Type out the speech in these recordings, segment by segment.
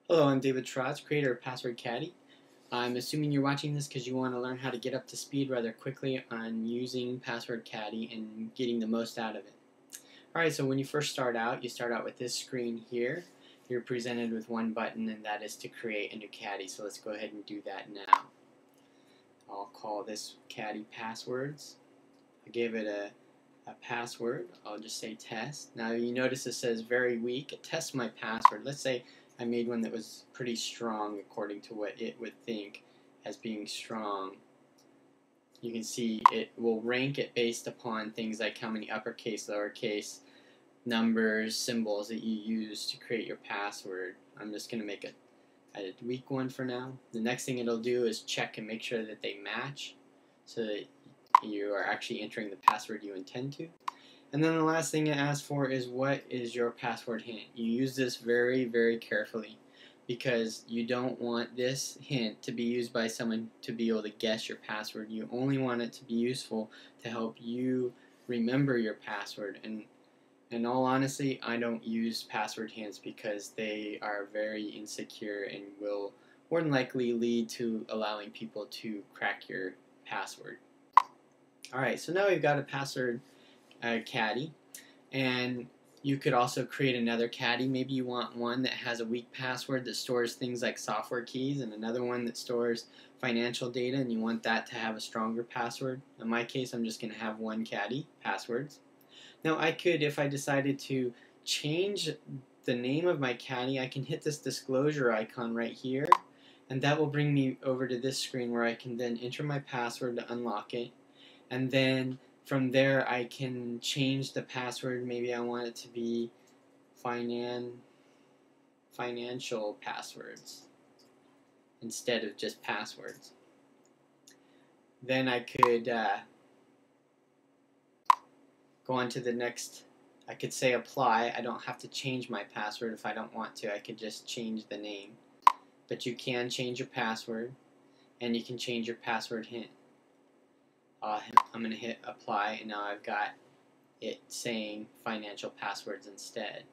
Hello, I'm David Trotz, creator of Password Caddy. I'm assuming you're watching this because you want to learn how to get up to speed rather quickly on using Password Caddy and getting the most out of it. Alright, so when you first start out, you start out with this screen here. You're presented with one button, and that is to create a new caddy. So let's go ahead and do that now. I'll call this caddy passwords. I gave it a password. I'll just say test. Now you notice it says very weak. It tests my password. Let's say I made one that was pretty strong according to what it would think as being strong. You can see it will rank it based upon things like how many uppercase, lowercase, numbers, symbols that you use to create your password. I'm just going to make a weak one for now. The next thing it'll do is check and make sure that they match so that you are actually entering the password you intend to. And then the last thing it asks for is what is your password hint. You use this very, very carefully because you don't want this hint to be used by someone to be able to guess your password. You only want it to be useful to help you remember your password. And in all honesty, I don't use password hints because they are very insecure and will more than likely lead to allowing people to crack your password. Alright, so now we've got a password caddy, and you could also create another caddy. Maybe you want one that has a weak password that stores things like software keys, and another one that stores financial data, and you want that to have a stronger password. In my case, I'm just going to have one caddy, passwords. Now I could, if I decided to change the name of my caddy, I can hit this disclosure icon right here, and that will bring me over to this screen where I can then enter my password to unlock it. And then from there I can change the password. Maybe I want it to be financial passwords instead of just passwords. Then I could go on to the next. I could say apply. I don't have to change my password if I don't want to. I could just change the name. But you can change your password, and you can change your password hint. I'm going to hit apply, and now I've got it saying financial passwords instead.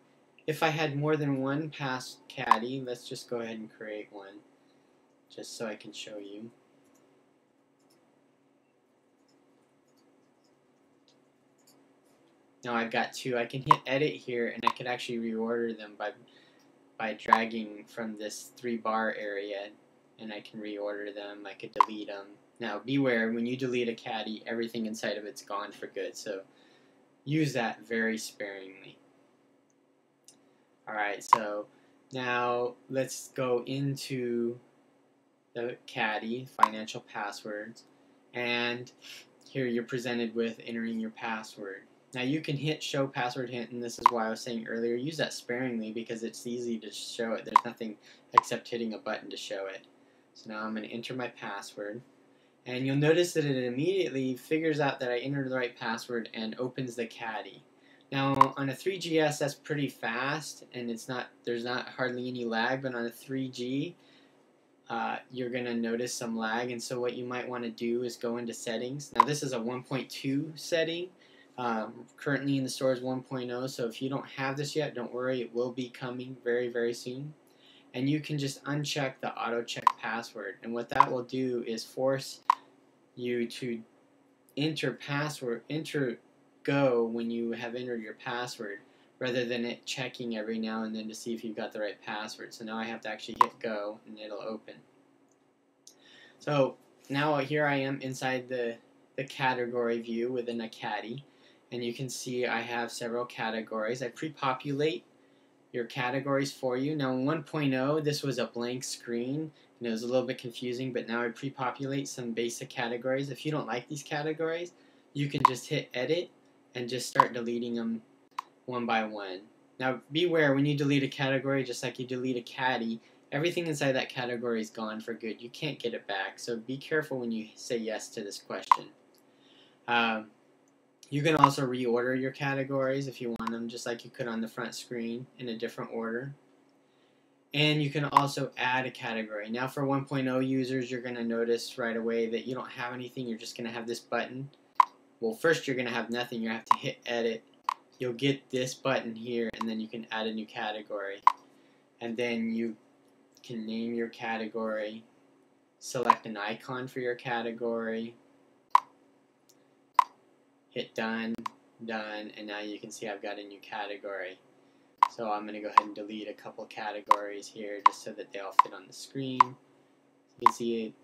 If I had more than one PassCaddy, let's just go ahead and create one just so I can show you. Now I've got two. I can hit edit here, and I could actually reorder them by dragging from this 3-bar area, and I can reorder them. I could delete them. Now beware, when you delete a caddy, everything inside of it's gone for good, so use that very sparingly. Alright, so now let's go into the caddy, financial passwords, and here you're presented with entering your password. Now you can hit show password hint, and this is why I was saying earlier, use that sparingly because it's easy to show it. There's nothing except hitting a button to show it. So now I'm going to enter my password. And you'll notice that it immediately figures out that I entered the right password and opens the caddy. Now on a 3GS that's pretty fast, and there's not hardly any lag, but on a 3G you're going to notice some lag, and so what you might want to do is go into settings. Now this is a 1.2 setting. Currently in the store is 1.0, so if you don't have this yet, don't worry, it will be coming very, very soon. And you can just uncheck the auto check password, and what that will do is force you to enter go when you have entered your password, rather than it checking every now and then to see if you've got the right password. So now I have to actually hit go, and it'll open. So now here I am inside the category view within a caddy, and you can see I have several categories. I pre-populate your categories for you. Now in 1.0 this was a blank screen and it was a little bit confusing, but now I pre-populate some basic categories. If you don't like these categories, you can just hit edit and just start deleting them one by one. Now beware, when you delete a category, just like you delete a caddy, everything inside that category is gone for good. You can't get it back, so be careful when you say yes to this question. You can also reorder your categories if you want them, just like you could on the front screen in a different order. And you can also add a category. Now for 1.0 users, you're going to notice right away that you don't have anything. You're just going to have this button. Well, first you're going to have nothing. You have to hit edit. You'll get this button here, and then you can add a new category. And then you can name your category, select an icon for your category, hit done, and now you can see I've got a new category. So I'm going to go ahead and delete a couple categories here just so that they all fit on the screen. So you can see it.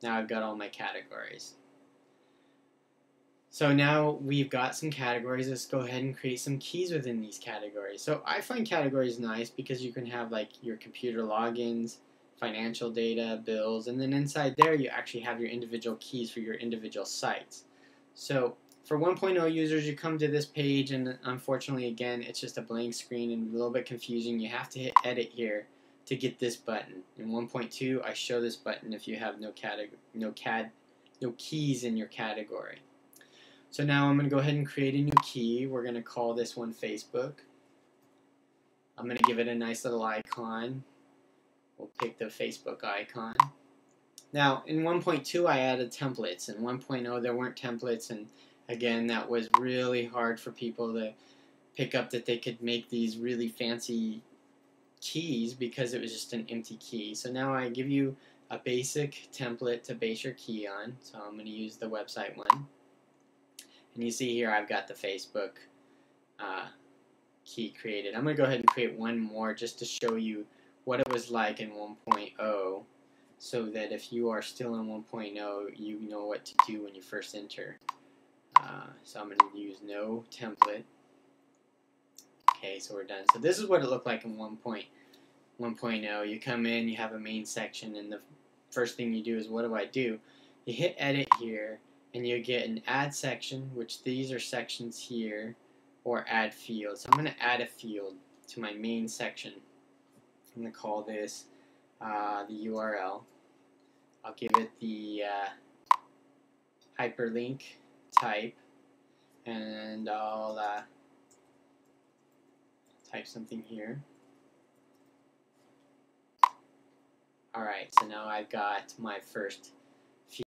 Now I've got all my categories. So now we've got some categories. Let's go ahead and create some keys within these categories. So I find categories nice because you can have like your computer logins, financial data, bills, and then inside there you actually have your individual keys for your individual sites. So for 1.0 users, you come to this page and unfortunately again it's just a blank screen and a little bit confusing. You have to hit edit here to get this button. In 1.2 I show this button if you have no keys in your category. So now I'm going to go ahead and create a new key. We're going to call this one Facebook. I'm going to give it a nice little icon. We'll pick the Facebook icon. Now in 1.2 I added templates. In 1.0 there weren't templates, and again that was really hard for people to pick up that they could make these really fancy keys because it was just an empty key. So now I give you a basic template to base your key on. So I'm going to use the website one. And you see here I've got the Facebook key created. I'm going to go ahead and create one more just to show you what it was like in 1.0 so that if you are still in 1.0 you know what to do when you first enter. So I'm going to use no template. Okay, so we're done. So this is what it looked like in 1.0. You come in, you have a main section, and the first thing you do is what do? You hit edit here, and you get an add section, which these are sections here, or add field. So I'm going to add a field to my main section. I'm going to call this the URL. I'll give it the hyperlink type, and I'll type something here. Alright, so now I've got my first